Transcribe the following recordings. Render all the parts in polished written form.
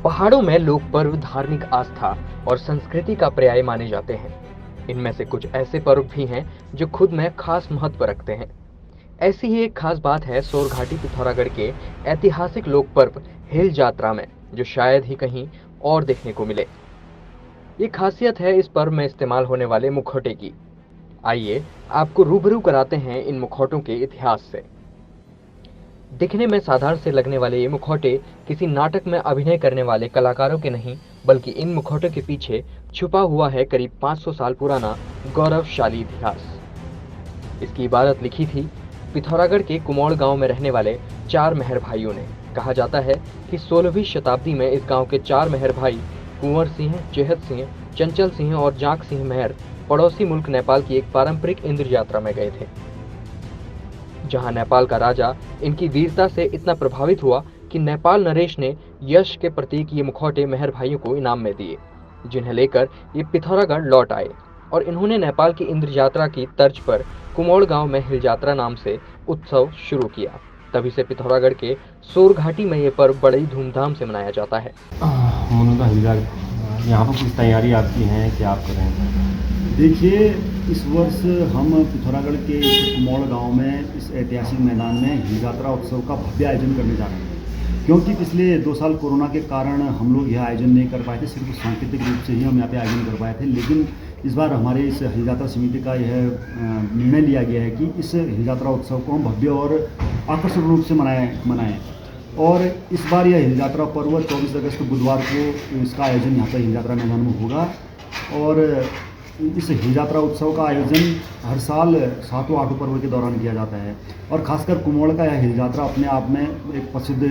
पहाड़ों में लोक पर्व धार्मिक आस्था और संस्कृति का पर्याय माने जाते हैं। इनमें से कुछ ऐसे पर्व भी हैं जो खुद में खास महत्व रखते हैं। ऐसी ही एक खास बात है सोरघाटी पिथौरागढ़ के ऐतिहासिक लोक पर्व हिल जात्रा में, जो शायद ही कहीं और देखने को मिले। ये खासियत है इस पर्व में इस्तेमाल होने वाले मुखौटे की। आइए आपको रूबरू कराते हैं इन मुखौटों के इतिहास से। दिखने में साधारण से लगने वाले ये मुखौटे किसी नाटक में अभिनय करने वाले कलाकारों के नहीं, बल्कि इन मुखौटों के पीछे छुपा हुआ है करीब 500 साल पुराना गौरवशाली इतिहास। इसकी इबारत लिखी थी पिथौरागढ़ के कुमौड़ गांव में रहने वाले 4 मेहर भाइयों ने। कहा जाता है कि 16वीं शताब्दी में इस गांव के 4 मेहर भाई कुंवर सिंह, चेहत सिंह, चंचल सिंह और जांक सिंह मेहर पड़ोसी मुल्क नेपाल की एक पारंपरिक इंद्र यात्रा में गए थे, जहां नेपाल का राजा इनकी वीरता से इतना प्रभावित हुआ कि नेपाल नरेश ने यश के प्रतीक ये मुखौटे मेहर भाइयों को इनाम में दिए, जिन्हें लेकर ये पिथौरागढ़ लौट आए और इन्होंने नेपाल की इंद्र यात्रा की तर्ज पर कुमौड़ गांव में हिल यात्रा नाम से उत्सव शुरू किया। तभी से पिथौरागढ़ के सोरघाटी में ये पर्व बड़ी धूमधाम से मनाया जाता है। यहाँ पर कुछ तैयारी आपकी है कि आप करें? देखिए, इस वर्ष हम पिथौरागढ़ के कुमौड़ गांव में इस ऐतिहासिक मैदान में हिल यात्रा उत्सव का भव्य आयोजन करने जा रहे हैं। क्योंकि पिछले 2 साल कोरोना के कारण हम लोग यह आयोजन नहीं कर पाए थे, सिर्फ सांकेतिक रूप से ही हम यहाँ पे आयोजन कर पाए थे। लेकिन इस बार हमारे इस हिल यात्रा समिति का यह निर्णय लिया गया है कि इस हिल यात्रा उत्सव को हम भव्य और आकर्षक रूप से मनाएं। और इस बार यह हिल यात्रा पर्व 24 अगस्त बुधवार को इसका आयोजन यहाँ पर हिल यात्रा मैदान में होगा। और इस हिल यात्रा उत्सव का आयोजन हर साल 7वें 8वें पर्व के दौरान किया जाता है। और खासकर कुमौड़ का यह हिल यात्रा अपने आप में एक प्रसिद्ध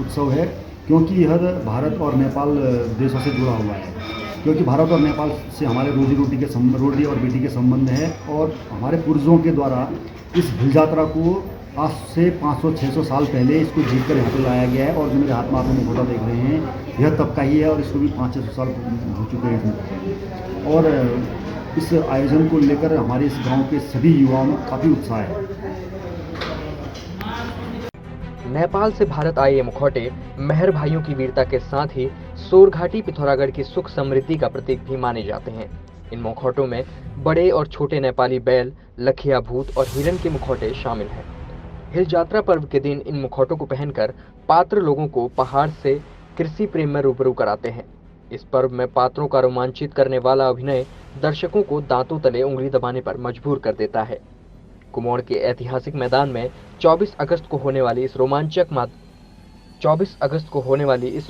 उत्सव है, क्योंकि यह भारत और नेपाल देशों से जुड़ा हुआ है। क्योंकि भारत और नेपाल से हमारे रोजी और बेटी के संबंध है। और हमारे पूर्वजों के द्वारा इस हिल यात्रा को आज से 500-600 साल पहले इसको जीत कर यहाँ पर लाया गया है। और जो मेरे हाथ में आप मुखौटा देख रहे हैं, यह तब का ही है और इसको भी 500-600 साल हो चुके हैं। और इस आयोजन को लेकर हमारे इस गांव के सभी युवाओं में काफ़ी उत्साह है। नेपाल से भारत आए ये मुखौटे मेहर भाइयों की वीरता के साथ ही सोरघाटी पिथौरागढ़ की सुख समृद्धि का प्रतीक भी माने जाते हैं। इन मुखौटों में बड़े और छोटे नेपाली बैल, लखिया भूत और हिरन के मुखौटे शामिल हैं। हिल यात्रा पर्व के दिन इन मुखौटों को पहनकर पात्र लोगों को पहाड़ से कृषि प्रेम में रूबरू कराते हैं। इस पर्व में पात्रों का रोमांचित करने वाला अभिनय दर्शकों को दांतों तले उंगली दबाने पर मजबूर कर देता है। कुमौड़ के ऐतिहासिक मैदान में 24 अगस्त को होने वाली इस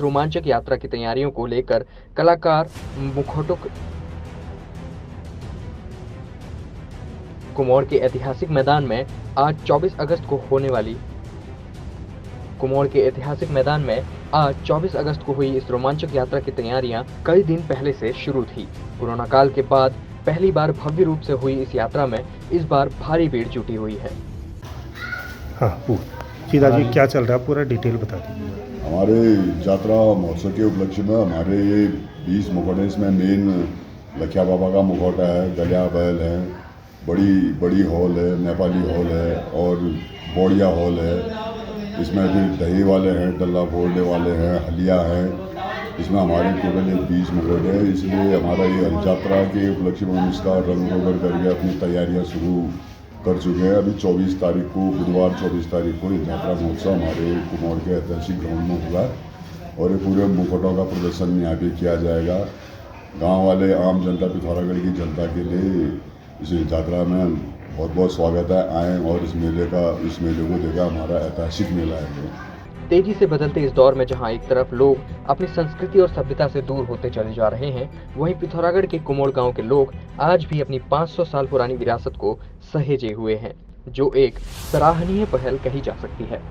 रोमांचक यात्रा की तैयारियों को लेकर कलाकार कुमौड़ के ऐतिहासिक मैदान में आज 24 अगस्त को हुई इस रोमांचक यात्रा की तैयारियां कई दिन पहले से शुरू थी। कोरोना काल के बाद पहली बार भव्य रूप से हुई इस यात्रा में इस बार भारी भीड़ जुटी हुई है। हाँ, सीधा जी क्या चल रहा है, पूरा डिटेल बता दीजिए। हमारे यात्रा महोत्सव के उपलक्ष्य में हमारे ये 20 मुखौटे, इसमें मेन लखिया बाबा का मुखौटा है, गलिया बैल है, बड़ी हॉल है, नेपाली हॉल है और बोड़िया हॉल है। इसमें भी दही वाले हैं, डल्ला फोड़ने वाले हैं, हलिया है। इसमें हमारे टोटल 20 मुखौटे हैं। इसलिए हमारा ये हिल यात्रा के उपलक्ष्य में हम इसका रंग रोगन करके अपनी तैयारियां शुरू कर चुके हैं। अभी 24 तारीख को, बुधवार 24 तारीख को हिल यात्रा महोत्सव हमारे कुमौड़ के ऐतिहासिक ग्राउंड में हुआ और ये पूरे मुखौटों का प्रदर्शन यहाँ पे किया जाएगा। गाँव वाले, आम जनता, पिथौरागढ़ की जनता के लिए इस यात्रा में बहुत बहुत स्वागत है। आएँ और इस मेले को देखा, हमारा ऐतिहासिक मेला है। तेजी से बदलते इस दौर में जहां एक तरफ लोग अपनी संस्कृति और सभ्यता से दूर होते चले जा रहे हैं, वहीं पिथौरागढ़ के कुमौड़ गांव के लोग आज भी अपनी 500 साल पुरानी विरासत को सहेजे हुए हैं, जो एक सराहनीय पहल कही जा सकती है।